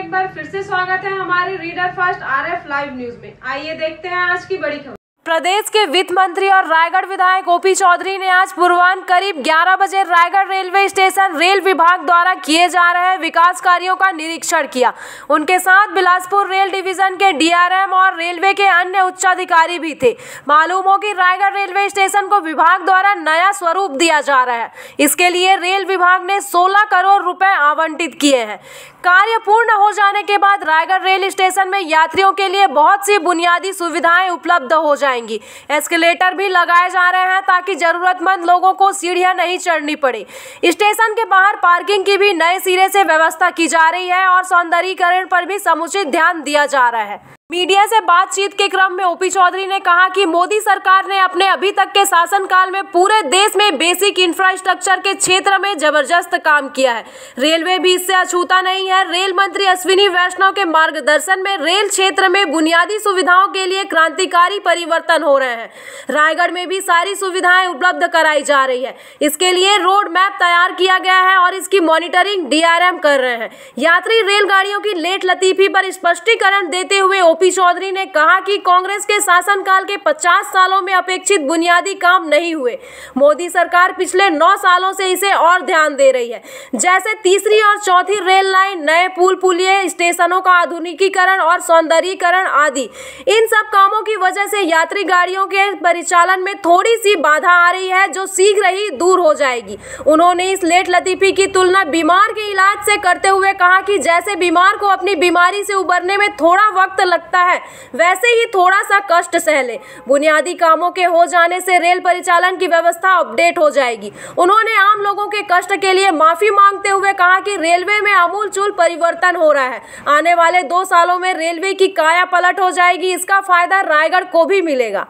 एक बार फिर से स्वागत है हमारे reader first RF live news में। आइए देखते हैं आज की बड़ी खबर। प्रदेश के वित्त मंत्री और रायगढ़ विधायक ओपी चौधरी ने आज पूर्वाह्न करीब 11 बजे रायगढ़ रेलवे स्टेशन रेल विभाग द्वारा किए जा रहे विकास कार्यों का निरीक्षण किया। उनके साथ बिलासपुर रेल डिवीजन के डीआरएम और रेलवे के अन्य उच्चाधिकारी भी थे। मालूम हो कि रायगढ़ रेलवे स्टेशन को विभाग द्वारा नया स्वरूप दिया जा रहा है। इसके लिए रेल विभाग ने 16 करोड़ रुपए आवंटित किए हैं। कार्य पूर्ण हो जाने के बाद रायगढ़ रेल स्टेशन में यात्रियों के लिए बहुत सी बुनियादी सुविधाएं उपलब्ध हो जाएंगी। एस्केलेटर भी लगाए जा रहे हैं ताकि जरूरतमंद लोगों को सीढ़ियां नहीं चढ़नी पड़े। स्टेशन के बाहर पार्किंग की भी नए सिरे से व्यवस्था की जा रही है और सौंदर्यीकरण पर भी समुचित ध्यान दिया जा रहा है। मीडिया से बातचीत के क्रम में ओपी चौधरी ने कहा कि मोदी सरकार ने अपने अभी तक के शासनकाल में पूरे देश में बेसिक इंफ्रास्ट्रक्चर के क्षेत्र में जबरदस्त काम किया है। रेलवे भी इससे अछूता नहीं है। रेल मंत्री अश्विनी वैष्णव के मार्गदर्शन में रेल क्षेत्र में बुनियादी सुविधाओं के लिए क्रांतिकारी परिवर्तन हो रहे हैं। रायगढ़ में भी सारी सुविधाएं उपलब्ध कराई जा रही है। इसके लिए रोड मैप तैयार किया गया है और इसकी मॉनिटरिंग डीआरएम कर रहे हैं। यात्री रेलगाड़ियों की लेट लतीफी पर स्पष्टीकरण देते हुए ओपी चौधरी ने कहा कि कांग्रेस के शासनकाल के 50 सालों में अपेक्षित बुनियादी काम नहीं हुए। मोदी सरकार पिछले 9 सालों से इसे और ध्यान दे रही है, जैसे तीसरी और चौथी रेल लाइन, नए पुल पुलिये, स्टेशनों का आधुनिकीकरण और सौंदर्यीकरण आदि। इन सब कामों की वजह से यात्री गाड़ियों के परिचालन में थोड़ी सी बाधा आ रही है, जो शीघ्र ही दूर हो जाएगी। उन्होंने इस लेट लतीफी की तुलना बीमार के इलाज से करते हुए कहा कि जैसे बीमार को अपनी बीमारी से उबरने में थोड़ा वक्त लगता है, वैसे ही थोड़ा सा कष्ट सह ले। बुनियादी कामों के हो जाने से रेल परिचालन की व्यवस्था अपडेट हो जाएगी। उन्होंने आम लोगों के कष्ट के लिए माफी मांगते हुए कहा कि रेलवे में आमूलचूल परिवर्तन हो रहा है। आने वाले 2 सालों में रेलवे की काया पलट हो जाएगी। इसका फायदा रायगढ़ को भी मिलेगा।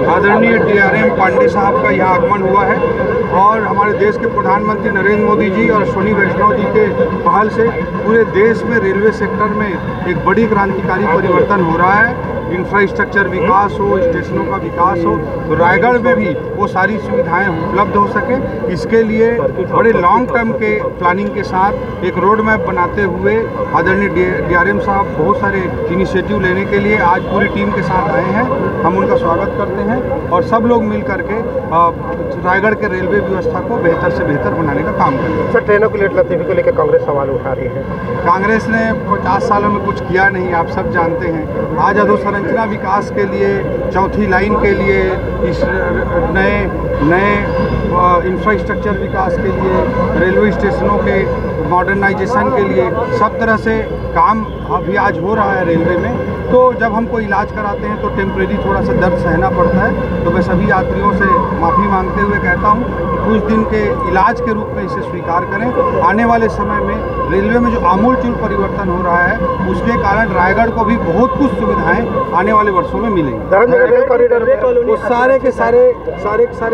आदरणीय डीआरएम पांडे साहब का यहाँ आगमन हुआ है और हमारे देश के प्रधानमंत्री नरेंद्र मोदी जी और अश्विनी वैष्णव जी के पहल से पूरे देश में रेलवे सेक्टर में एक बड़ी क्रांतिकारी परिवर्तन हो रहा है। इंफ्रास्ट्रक्चर विकास हो, स्टेशनों का विकास हो, तो रायगढ़ में भी वो सारी सुविधाएं उपलब्ध हो सके। इसके लिए बड़े लॉन्ग टर्म के प्लानिंग के साथ एक रोड मैप बनाते हुए आदरणीय डीआरएम साहब बहुत सारे इनिशिएटिव लेने के लिए आज पूरी टीम के साथ आए हैं। हम उनका स्वागत करते हैं और सब लोग मिल करके रायगढ़ के रेलवे व्यवस्था को बेहतर से बेहतर बनाने का काम करेंगे। सर, ट्रेनों की लेट लतीफी को लेकर कांग्रेस सवाल उठा रही है। कांग्रेस ने 50 सालों में कुछ किया नहीं, आप सब जानते हैं। आज अधोसंरचना विकास के लिए, चौथी लाइन के लिए, इस नए इंफ्रास्ट्रक्चर विकास के लिए, रेलवे स्टेशनों के मॉडर्नाइजेशन के लिए सब तरह से काम अभी आज हो रहा है रेलवे में। तो जब हम कोई इलाज कराते हैं तो टेम्परेरी थोड़ा सा दर्द सहना पड़ता है। तो मैं सभी यात्रियों से माफ़ी मांगते हुए कहता हूं कि कुछ दिन के इलाज के रूप में इसे स्वीकार करें। आने वाले समय में रेलवे में जो आमूलचूल परिवर्तन हो रहा है, उसके कारण रायगढ़ को भी बहुत कुछ सुविधाएं आने वाले वर्षों में मिलेंगी। वो सारे के सारे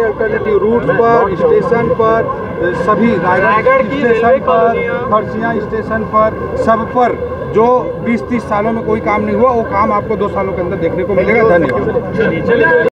अल्टरनेटिव रूट पर, स्टेशन पर, सभी रायगढ़ स्टेशन पर, खरसिया स्टेशन पर, सब पर जो 20-30 सालों में कोई काम नहीं हुआ, वो काम आपको 2 सालों के अंदर देखने को मिलेगा। धन्यवाद।